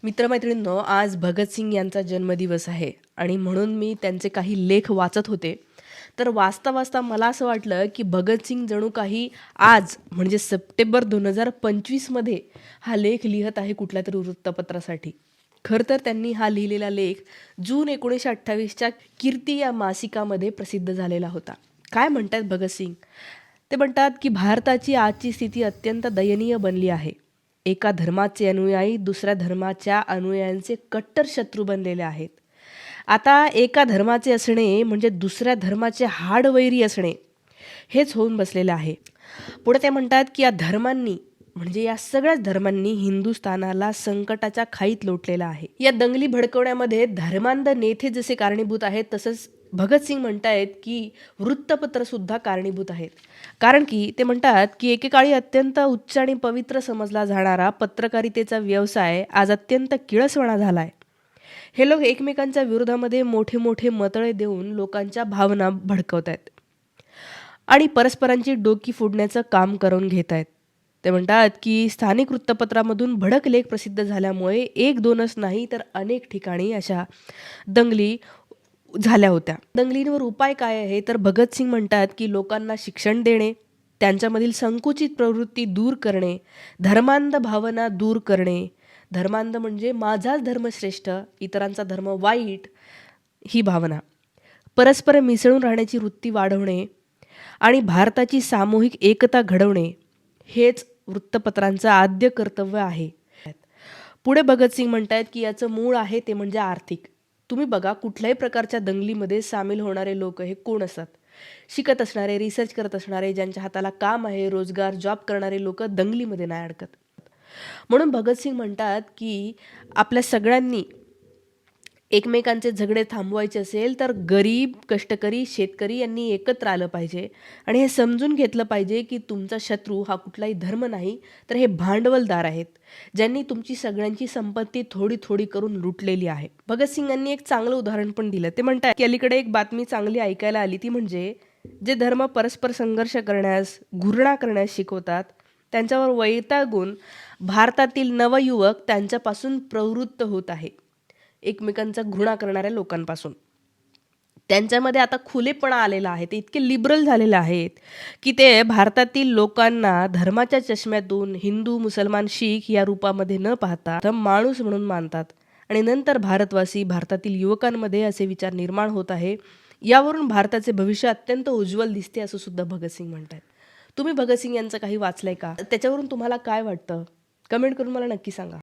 मित्रमैत्रिणींनो, आज भगतसिंग यांचा जन्मदिवस आहे आणि म्हणून मी त्यांचे काही लेख वाचत होते. तर वाचता-वाचता मला असं वाटलं, की भगतसिंग जणू काही आज म्हणजे सप्टेंबर 2025 मध्ये हा लेख लिहत आहे कुठल्यातरी वृत्तपत्रासाठी. खरं तर त्यांनी हा लिहिलेला लेख जून 1928च्या कीर्ती या मासिकामध्ये प्रसिद्ध झालेला होता. काय म्हणतात भगतसिंग? ते म्हणतात, की भारताची आजची स्थिती अत्यंत दयनीय बनली आहे. एका धर्माचे अनुयायी दुसऱ्या धर्माच्या अनुयायांचे कट्टर शत्रू बनलेले आहेत. आता एका धर्माचे असणे म्हणजे दुसऱ्या धर्माचे हाडवैरी असणे, हेच होऊन बसलेलं आहे. पुढे ते म्हणतात, की या धर्मांनी म्हणजे या सगळ्याच धर्मांनी हिंदुस्थानाला संकटाच्या खाईत लोटलेला आहे. या दंगली भडकवण्यामध्ये धर्मांध नेते जसे कारणीभूत आहेत, तसंच भगतसिंग म्हणतायत, की वृत्तपत्रसुद्धा कारणीभूत आहेत. कारण की ते म्हणतात, की एकेकाळी अत्यंत उच्च आणि पवित्र समजला जाणारा पत्रकारितेचा व्यवसाय आज अत्यंत किळसवाणा झाला आहे. हे लोक एकमेकांच्या विरोधामध्ये मोठे-मोठे मतळे देऊन लोकांच्या भावना भडकवतायत आणि परस्परांची डोकी फोडण्याचं काम करून घेत आहेत. ते म्हणतात, की स्थानिक वृत्तपत्रामधून भडक लेख प्रसिद्ध झाल्यामुळे एक दोनच नाही तर अनेक ठिकाणी अशा दंगली झाल्या होत्या. दंगलींवर उपाय काय आहे? तर भगतसिंग म्हणतात, की लोकांना शिक्षण देणे, त्यांच्यामधील संकुचित प्रवृत्ती दूर करणे, धर्मांध भावना दूर करणे. धर्मांध म्हणजे माझाच धर्म श्रेष्ठ, इतरांचा धर्म वाईट, ही भावना. परस्पर मिसळून राहण्याची वृत्ती वाढवणे आणि भारताची सामूहिक एकता घडवणे, हेच वृत्तपत्रांचं आद्य कर्तव्य आहे. पुढे भगतसिंग म्हणतायत, की याचं मूळ आहे ते म्हणजे आर्थिक. तुम्ही बघा कुठल्याही प्रकारच्या दंगलीमध्ये सामील होणारे लोक हे कोण असतात? शिकत असणारे, रिसर्च करत असणारे, ज्यांच्या हाताला काम आहे, रोजगार, जॉब करणारे लोक दंगलीमध्ये नाही अडकत. म्हणून भगतसिंग म्हणतात, की आपल्या सगळ्यांनी एकमेकांचे झगडे थांबवायचे असेल तर गरीब, कष्टकरी, शेतकरी यांनी एकत्र आलं पाहिजे आणि हे समजून घेतलं पाहिजे, की तुमचा शत्रू हा कुठलाही धर्म नाही, तर हे भांडवलदार आहेत, ज्यांनी तुमची सगळ्यांची संपत्ती थोडी-थोडी करून लुटलेली आहे. भगतसिंगांनी एक चांगलं उदाहरण पण दिलं. ते म्हणतात, की अलीकडे एक बातमी चांगली ऐकायला आली, ती म्हणजे जे धर्म परस्पर संघर्ष करण्यास, घृणा करण्यास शिकवतात, त्यांच्यावर वैतागून भारतातील नवयुवक त्यांच्यापासून प्रवृत्त होत आहे. एकमेकांचा घृणा करणाऱ्या लोकांपासून. त्यांच्यामध्ये आता खुलेपणा आलेला आहे. ते इतके लिबरल झालेले आहेत, की ते भारतातील लोकांना धर्माच्या चष्म्यातून हिंदू, मुसलमान, शीख या रूपामध्ये न पाहता तर माणूस म्हणून मानतात आणि नंतर भारतवासी, भारतातील युवकांमध्ये असे विचार निर्माण होत आहे. यावरून भारताचे भविष्य अत्यंत उज्ज्वल दिसते असं सुद्धा भगतसिंग म्हणतात. तुम्ही भगतसिंग यांचं काही वाचलंय का? त्याच्यावरून तुम्हाला काय वाटतं? कमेंट करून मला नक्की सांगा.